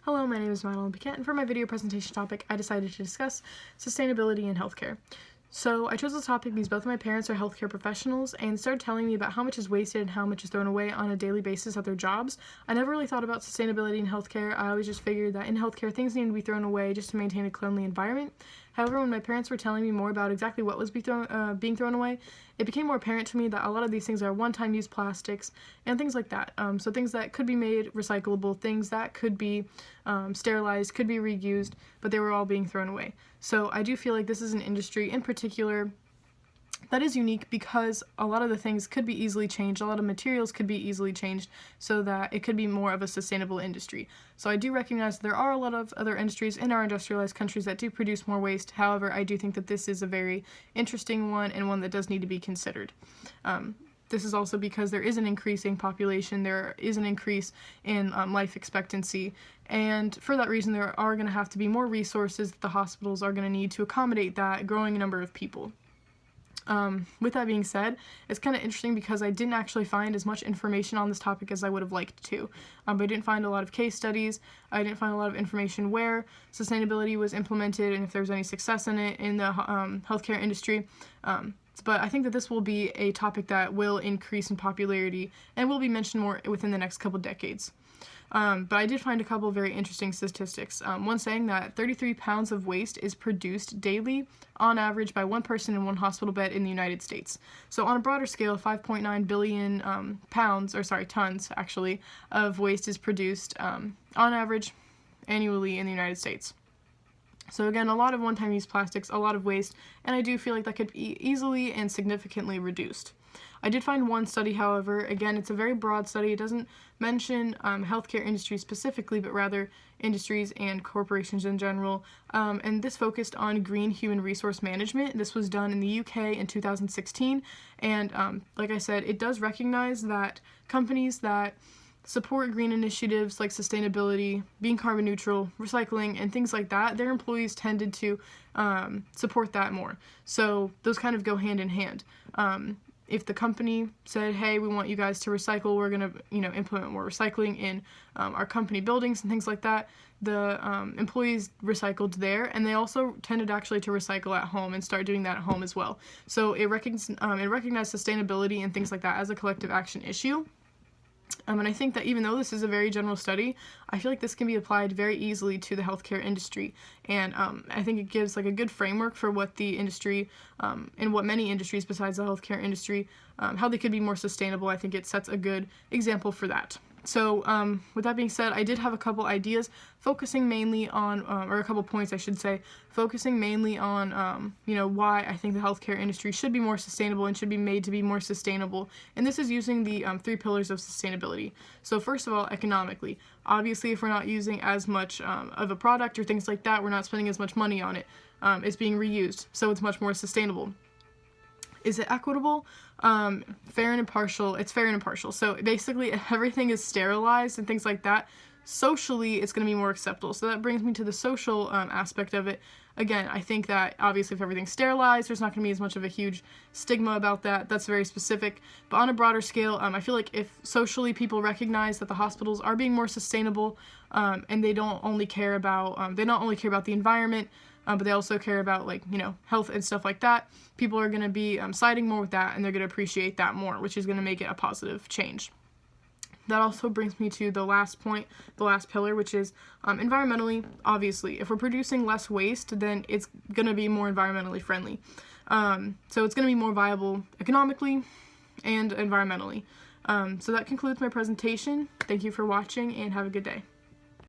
Hello, my name is Madeline Piquet, and for my video presentation topic, I decided to discuss sustainability in healthcare. So I chose this topic because both of my parents are healthcare professionals and started telling me about how much is wasted and how much is thrown away on a daily basis at their jobs. I never really thought about sustainability in healthcare. I always just figured that in healthcare things need to be thrown away just to maintain a cleanly environment. However, when my parents were telling me more about exactly what was being thrown away, it became more apparent to me that a lot of these things are one-time use plastics and things like that. So things that could be made recyclable, things that could be sterilized, could be reused, but they were all being thrown away. So I do feel like this is an industry in particular that is unique because a lot of the things could be easily changed, a lot of materials could be easily changed so that it could be more of a sustainable industry. So I do recognize there are a lot of other industries in our industrialized countries that do produce more waste. However, I do think that this is a very interesting one and one that does need to be considered. This is also because there is an increasing population, there is an increase in life expectancy, and for that reason there are going to have to be more resources that the hospitals are going to need to accommodate that growing number of people. With that being said, it's kind of interesting because I didn't actually find as much information on this topic as I would have liked to. I didn't find a lot of case studies, I didn't find a lot of information where sustainability was implemented and if there was any success in it in the healthcare industry. But I think that this will be a topic that will increase in popularity and will be mentioned more within the next couple decades. But I did find a couple of very interesting statistics. One saying that 33 pounds of waste is produced daily on average by one person in one hospital bed in the United States. So on a broader scale, 5.9 billion tons actually, of waste is produced on average annually in the United States. So again, a lot of one-time use plastics, a lot of waste, and I do feel like that could be easily and significantly reduced. I did find one study, however, again, it's a very broad study. It doesn't mention healthcare industry specifically, but rather industries and corporations in general. And this focused on green human resource management. This was done in the UK in 2016. And like I said, it does recognize that companies that support green initiatives like sustainability, being carbon neutral, recycling, and things like that, their employees tended to support that more. So those kind of go hand in hand. If the company said, hey, we want you guys to recycle, we're going to implement more recycling in our company buildings and things like that, the employees recycled there, and they also tended actually to recycle at home and start doing that at home as well. So it recognized sustainability and things like that as a collective action issue. And I think that even though this is a very general study, I feel like this can be applied very easily to the healthcare industry. And I think it gives like a good framework for what the industry, and what many industries besides the healthcare industry, how they could be more sustainable. I think it sets a good example for that. So with that being said, I did have a couple ideas focusing mainly on, or a couple points I should say, focusing mainly on, why I think the healthcare industry should be more sustainable and should be made to be more sustainable. And this is using the 3 pillars of sustainability. So first of all, economically. Obviously, if we're not using as much of a product or things like that, we're not spending as much money on it. It's being reused, so it's much more sustainable. Is it equitable? Fair and impartial. It's fair and impartial. So basically, if everything is sterilized and things like that, socially, it's going to be more acceptable. So that brings me to the social aspect of it. Again, I think that obviously if everything's sterilized, there's not going to be as much of a huge stigma about that. That's very specific. But on a broader scale, I feel like if socially people recognize that the hospitals are being more sustainable, and they don't only care about the environment, but they also care about health and stuff like that, people are going to be siding more with that, and they're going to appreciate that more, which is going to make it a positive change. That also brings me to the last point, the last pillar, which is environmentally. Obviously, if we're producing less waste, then it's going to be more environmentally friendly. So it's going to be more viable economically and environmentally. So that concludes my presentation. Thank you for watching and have a good day.